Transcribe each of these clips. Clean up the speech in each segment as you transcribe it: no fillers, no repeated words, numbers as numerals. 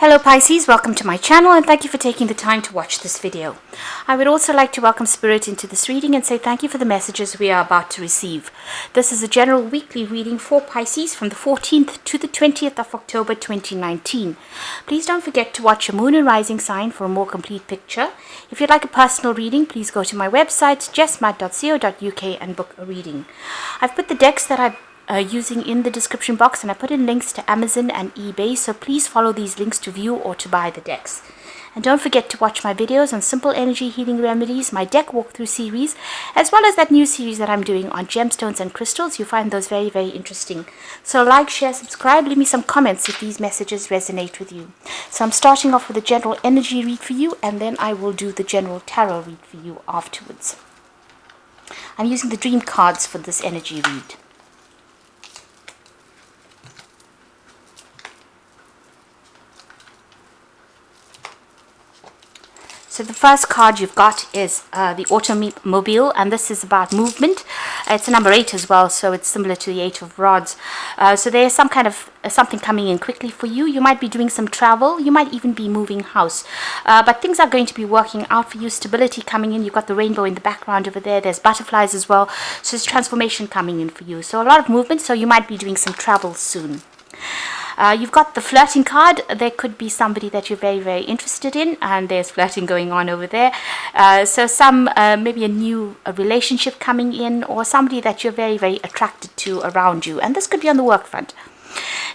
Hello Pisces, welcome to my channel and thank you for taking the time to watch this video. I would also like to welcome Spirit into this reading and say thank you for the messages we are about to receive. This is a general weekly reading for Pisces from the 14th to the 20th of October 2019. Please don't forget to watch your moon and rising sign for a more complete picture. If you'd like a personal reading, please go to my website jessmat.co.uk and book a reading. I've put the decks that I've using in the description box, and I put in links to Amazon and eBay, so please follow these links to view or to buy the decks. And don't forget to watch my videos on simple energy healing remedies, my deck walkthrough series, as well as that new series that I'm doing on gemstones and crystals. You find those very, very interesting. So like, share, subscribe, leave me some comments if these messages resonate with you. So I'm starting off with a general energy read for you, and then I will do the general tarot read for you afterwards. I'm using the dream cards for this energy read. So the first card you've got is the automobile, and this is about movement. It's a number 8 as well, so it's similar to the 8 of rods. So there's some kind of something coming in quickly for you. You might be doing some travel. You might even be moving house. But things are going to be working out for you. Stability coming in. You've got the rainbow in the background over there. There's butterflies as well. So there's transformation coming in for you. So a lot of movement, so you might be doing some travel soon. You've got the flirting card. There could be somebody that you're very, very interested in, and there's flirting going on over there. So maybe a new relationship coming in, or somebody that you're very, very attracted to around you. And this could be on the work front.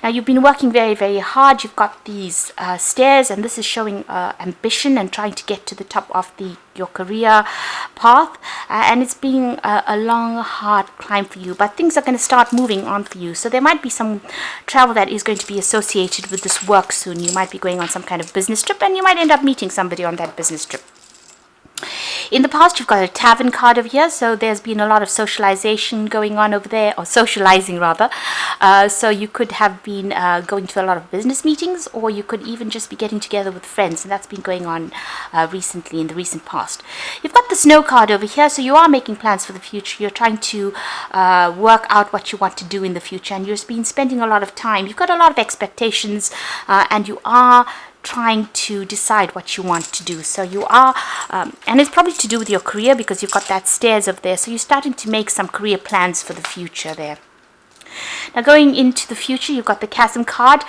Now, you've been working very, very hard. You've got these stairs, and this is showing ambition and trying to get to the top of your career path. And it's been a long, hard climb for you, but things are going to start moving on for you. So there might be some travel that is going to be associated with this work soon. You might be going on some kind of business trip, and you might end up meeting somebody on that business trip. In the past, you've got a tavern card over here, so there's been a lot of socialization going on over there, or socializing rather. So you could have been going to a lot of business meetings, or you could even just be getting together with friends, and that's been going on recently, in the recent past. You've got the snow card over here, so you are making plans for the future. You're trying to work out what you want to do in the future, and you've been spending a lot of time. You've got a lot of expectations, and you are trying to decide what you want to do. So you are, and it's probably to do with your career, because you've got that stairs up there. So you're starting to make some career plans for the future there. Now, going into the future, you've got the chasm card.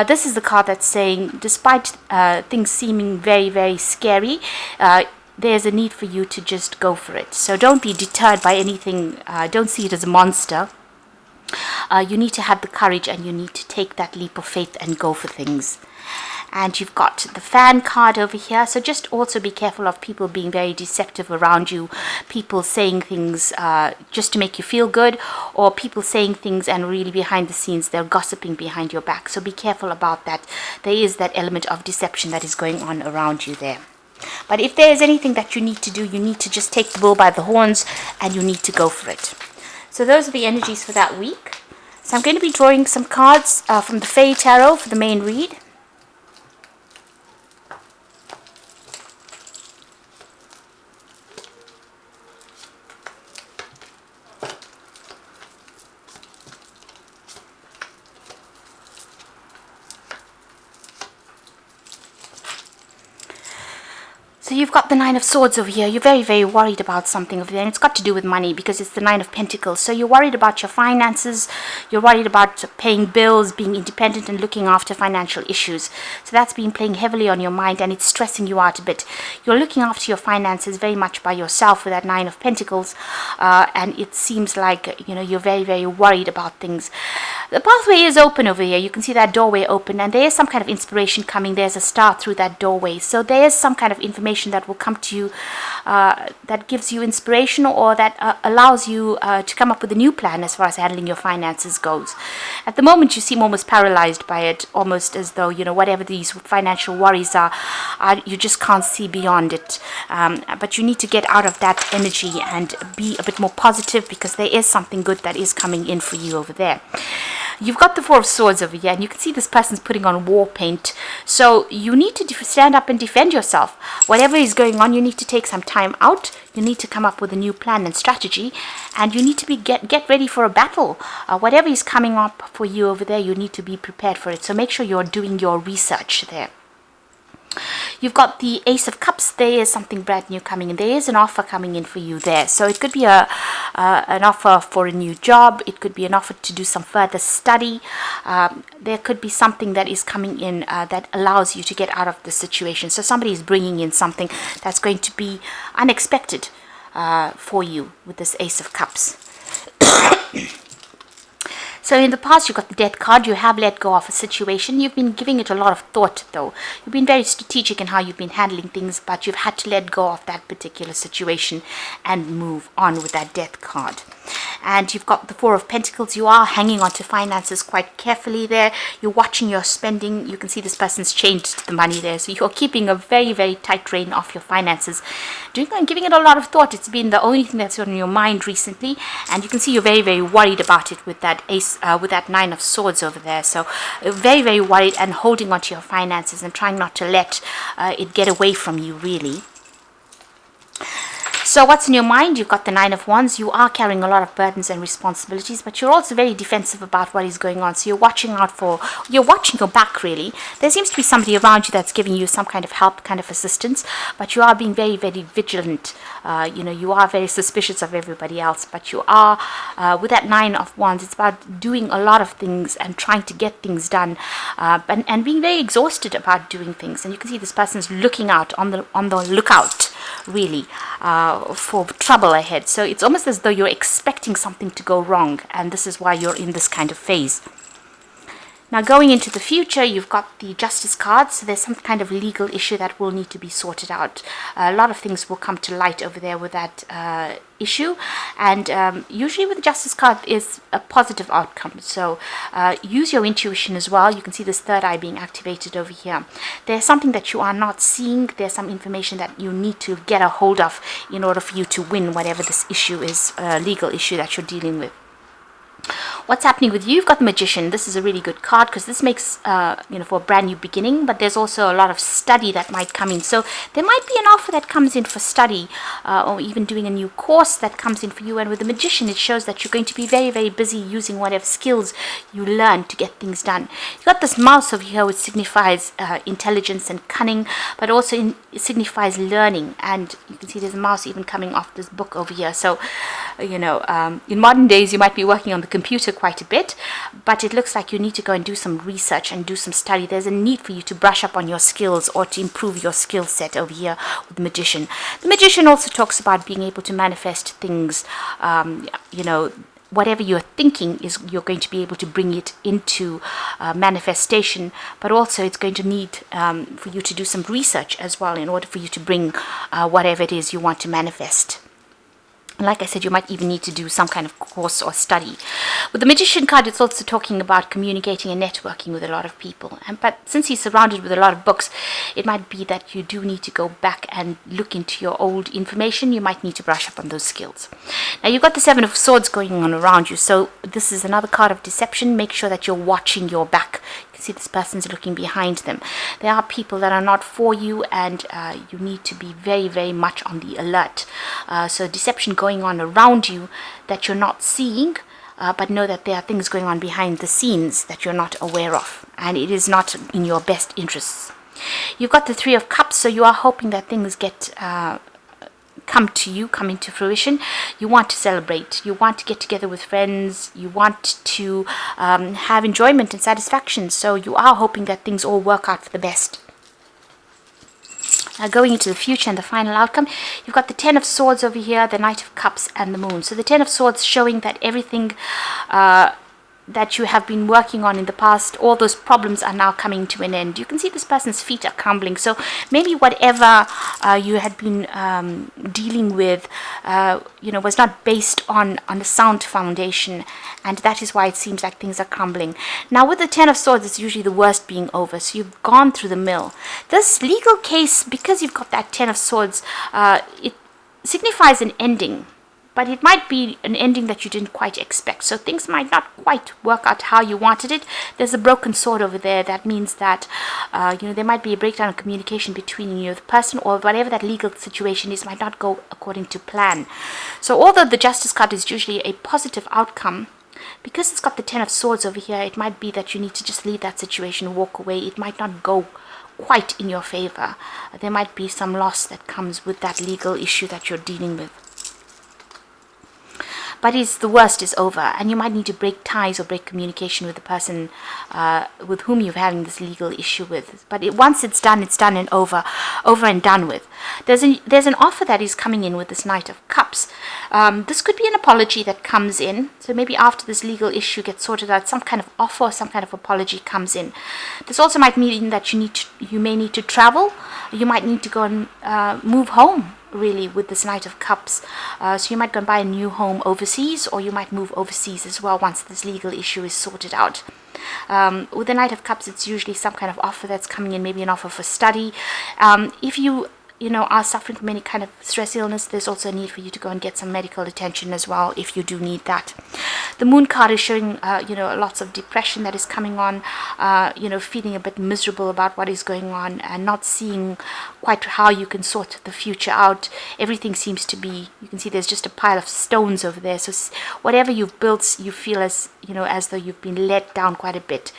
This is the card that's saying, despite things seeming very, very scary, there's a need for you to just go for it. So don't be deterred by anything. Don't see it as a monster. You need to have the courage, and you need to take that leap of faith and go for things. And you've got the fan card over here. So just also be careful of people being very deceptive around you. People saying things just to make you feel good, or people saying things and really behind the scenes they're gossiping behind your back. So be careful about that. There is that element of deception that is going on around you there. But if there is anything that you need to do, you need to just take the bull by the horns, and you need to go for it. So those are the energies for that week. So I'm going to be drawing some cards from the Fey Tarot for the main read. So you've got the Nine of Swords over here. You're very, very worried about something over there, and it's got to do with money, because it's the Nine of Pentacles. So you're worried about your finances. You're worried about paying bills, being independent, and looking after financial issues. So that's been playing heavily on your mind, and it's stressing you out a bit. You're looking after your finances very much by yourself with that Nine of Pentacles, and it seems like, you're very, very worried about things. The pathway is open over here. You can see that doorway open, and there is some kind of inspiration coming. There's a star through that doorway. So there is some kind of information that will come to you that gives you inspiration, or that allows you to come up with a new plan as far as handling your finances goes. At the moment, you seem almost paralyzed by it, almost as though, whatever these financial worries are, you just can't see beyond it. But you need to get out of that energy and be a bit more positive, because there is something good that is coming in for you over there. You've got the Four of Swords over here, and you can see this person's putting on war paint. So you need to stand up and defend yourself. Whatever is going on, you need to take some time out. You need to come up with a new plan and strategy, and you need to get ready for a battle. Whatever is coming up for you over there, you need to be prepared for it. So make sure you're doing your research there. You've got the Ace of Cups. There is something brand new coming in. There is an offer coming in for you there. So it could be an offer for a new job. It could be an offer to do some further study. There could be something that is coming in that allows you to get out of the situation. So somebody is bringing in something that's going to be unexpected for you with this Ace of Cups. So in the past, you've got the Death card. You have let go of a situation. You've been giving it a lot of thought, though. You've been very strategic in how you've been handling things, but you've had to let go of that particular situation and move on with that Death card. And you've got the Four of Pentacles. You are hanging on to finances quite carefully there. You're watching your spending. You can see this person's changed the money there. So you're keeping a very, very tight rein of your finances. Doing and giving it a lot of thought. It's been the only thing that's on your mind recently. And you can see you're very, very worried about it with that with that Nine of Swords over there. So very, very worried and holding on to your finances and trying not to let it get away from you, really. So what's in your mind? You've got the Nine of Wands. You are carrying a lot of burdens and responsibilities, but you're also very defensive about what is going on. So you're watching your back, really. There seems to be somebody around you that's giving you some kind of help, kind of assistance, but you are being very, very vigilant. You are very suspicious of everybody else, but you are, with that Nine of Wands, it's about doing a lot of things and trying to get things done, and being very exhausted about doing things. And you can see this person's looking out, on the lookout, really, for trouble ahead. So it's almost as though you're expecting something to go wrong, and this is why you're in this kind of phase. Now, going into the future, you've got the Justice card. So there's some kind of legal issue that will need to be sorted out. A lot of things will come to light over there with that issue. And usually with the Justice card is a positive outcome. So use your intuition as well. You can see this third eye being activated over here. There's something that you are not seeing. There's some information that you need to get a hold of in order for you to win whatever this issue is, legal issue that you're dealing with. What's happening with you? You've got the Magician. This is a really good card because this makes, for a brand new beginning, but there's also a lot of study that might come in. So there might be an offer that comes in for study, or even doing a new course that comes in for you. And with the Magician, it shows that you're going to be very, very busy using whatever skills you learn to get things done. You've got this mouse over here, which signifies intelligence and cunning, but also it signifies learning. And you can see there's a mouse even coming off this book over here. So, in modern days, you might be working on the computer quite a bit, but it looks like you need to go and do some research and do some study. There's a need for you to brush up on your skills or to improve your skill set over here with the Magician. The Magician also talks about being able to manifest things, whatever you're thinking is you're going to be able to bring it into manifestation, but also it's going to need for you to do some research as well in order for you to bring whatever it is you want to manifest. Like I said, you might even need to do some kind of course or study. With the Magician card, it's also talking about communicating and networking with a lot of people. But since he's surrounded with a lot of books, it might be that you do need to go back and look into your old information. You might need to brush up on those skills. Now, you've got the Seven of Swords going on around you. So this is another card of deception. Make sure that you're watching your back. See, this person's looking behind them. There are people that are not for you, and you need to be very, very much on the alert. So deception going on around you that you're not seeing, but know that there are things going on behind the scenes that you're not aware of, and it is not in your best interests. You've got the Three of Cups, so you are hoping that things get come into fruition. You want to celebrate, you want to get together with friends, you want to have enjoyment and satisfaction, so you are hoping that things all work out for the best. Now, going into the future and the final outcome, you've got the Ten of Swords over here, the Knight of Cups, and the Moon. So the Ten of Swords showing that everything that you have been working on in the past, all those problems are now coming to an end. You can see this person's feet are crumbling. So maybe whatever you had been dealing with, was not based on a sound foundation, and that is why it seems like things are crumbling. Now, with the Ten of Swords, it's usually the worst being over. So you've gone through the mill. This legal case, because you've got that Ten of Swords, it signifies an ending. But it might be an ending that you didn't quite expect. So things might not quite work out how you wanted it. There's a broken sword over there. That means that, there might be a breakdown of communication between you, the person, or whatever that legal situation is might not go according to plan. So although the Justice card is usually a positive outcome, Because it's got the Ten of Swords over here, it might be that you need to just leave that situation, walk away. It might not go quite in your favor. There might be some loss that comes with that legal issue that you're dealing with. But the worst is over, and you might need to break ties or break communication with the person with whom you're having this legal issue with. But once it's done and over and done with. There's an offer that is coming in with this Knight of Cups. This could be an apology that comes in. So maybe after this legal issue gets sorted out, some kind of offer or some kind of apology comes in. This also might mean that you may need to travel. You might need to go and move home, really, with this Knight of Cups. So you might go and buy a new home overseas, or you might move overseas as well once this legal issue is sorted out. With the Knight of Cups, it's usually some kind of offer that's coming in, maybe an offer for study. If you are suffering from any kind of stress illness, there's also a need for you to go and get some medical attention as well if you do need that. The Moon card is showing, lots of depression that is coming on, feeling a bit miserable about what is going on and not seeing quite how you can sort the future out. Everything seems to be, you can see there's just a pile of stones over there. So whatever you've built, you feel as though you've been let down quite a bit.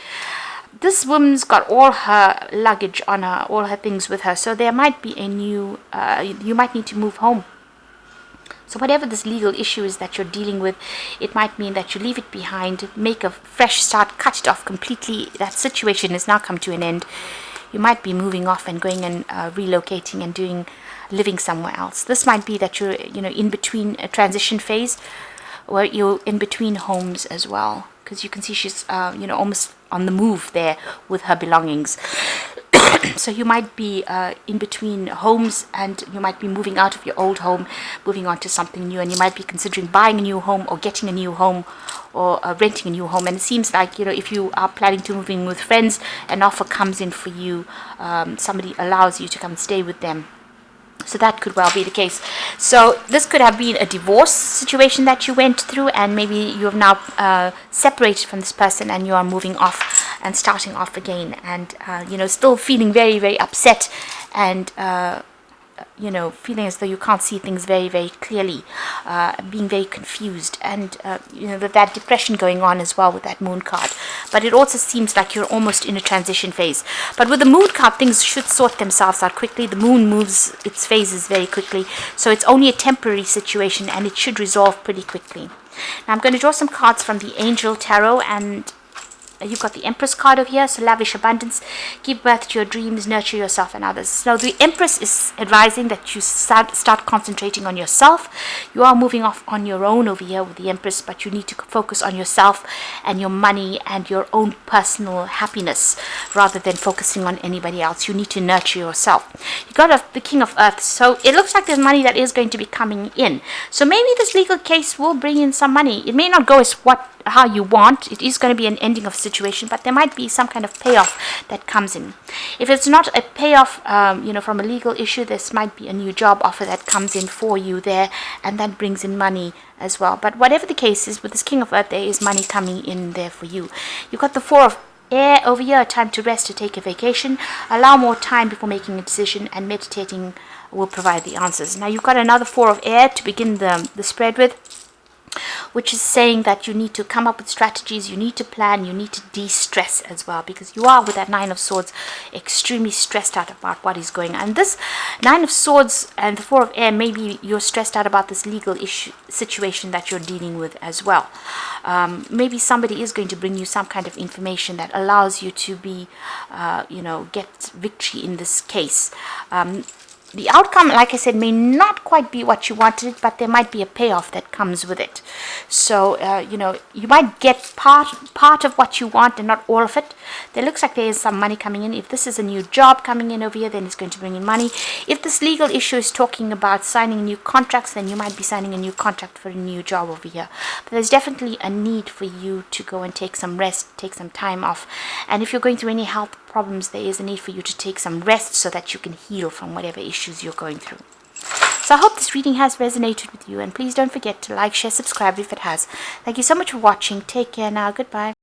This woman's got all her luggage on her, all her things with her, so there might be you might need to move home. So whatever this legal issue is that you're dealing with, it might mean that you leave it behind, make a fresh start, cut it off completely. That situation has now come to an end. You might be moving off and going and relocating and living somewhere else. This might be that you're in between a transition phase, or you're in between homes as well, because you can see she's almost on the move there with her belongings. So you might be in between homes, and you might be moving out of your old home, moving on to something new, and you might be considering buying a new home or getting a new home or renting a new home. And it seems like, if you are planning to move in with friends, an offer comes in for you, somebody allows you to come and stay with them. So that could well be the case. So this could have been a divorce situation that you went through, and maybe you have now separated from this person and you are moving off and starting off again, and still feeling very, very upset, and feeling as though you can't see things very, very clearly, being very confused, and that depression going on as well with that Moon card. But it also seems like you're almost in a transition phase. But with the Moon card, things should sort themselves out quickly. The Moon moves its phases very quickly, so it's only a temporary situation, and it should resolve pretty quickly. Now I'm going to draw some cards from the Angel Tarot, and you've got the Empress card over here. So lavish abundance, give birth to your dreams, nurture yourself and others. So the Empress is advising that you start concentrating on yourself. You are moving off on your own over here with the Empress, but you need to focus on yourself and your money and your own personal happiness rather than focusing on anybody else. You need to nurture yourself. You got the King of Earth, so it looks like there's money that is going to be coming in. So maybe this legal case will bring in some money. It may not go as how you want. It is going to be an ending of situation, but there might be some kind of payoff that comes in. If it's not a payoff, from a legal issue, this might be a new job offer that comes in for you there, and that brings in money as well. But whatever the case is, with this King of Earth, there is money coming in there for you. You've got the Four of Air over here, time to rest, to take a vacation. Allow more time before making a decision, and meditating will provide the answers. Now you've got another Four of Air to begin the spread with, which is saying that you need to come up with strategies, you need to plan, you need to de-stress as well, because you are, with that Nine of Swords, extremely stressed out about what is going on. And this Nine of Swords and the Four of Air, maybe you're stressed out about this legal issue situation that you're dealing with as well. Maybe somebody is going to bring you some kind of information that allows you to be, get victory in this case. The outcome, like I said, may not quite be what you wanted, but there might be a payoff that comes with it. So, you might get part of what you want and not all of it. There looks like there is some money coming in. If this is a new job coming in over here, then it's going to bring in money. If this legal issue is talking about signing new contracts, then you might be signing a new contract for a new job over here. But there's definitely a need for you to go and take some rest, take some time off. And if you're going through any health problems, there is a need for you to take some rest so that you can heal from whatever issues you're going through. So I hope this reading has resonated with you, and please don't forget to like, share, subscribe if it has. Thank you so much for watching. Take care now. Goodbye.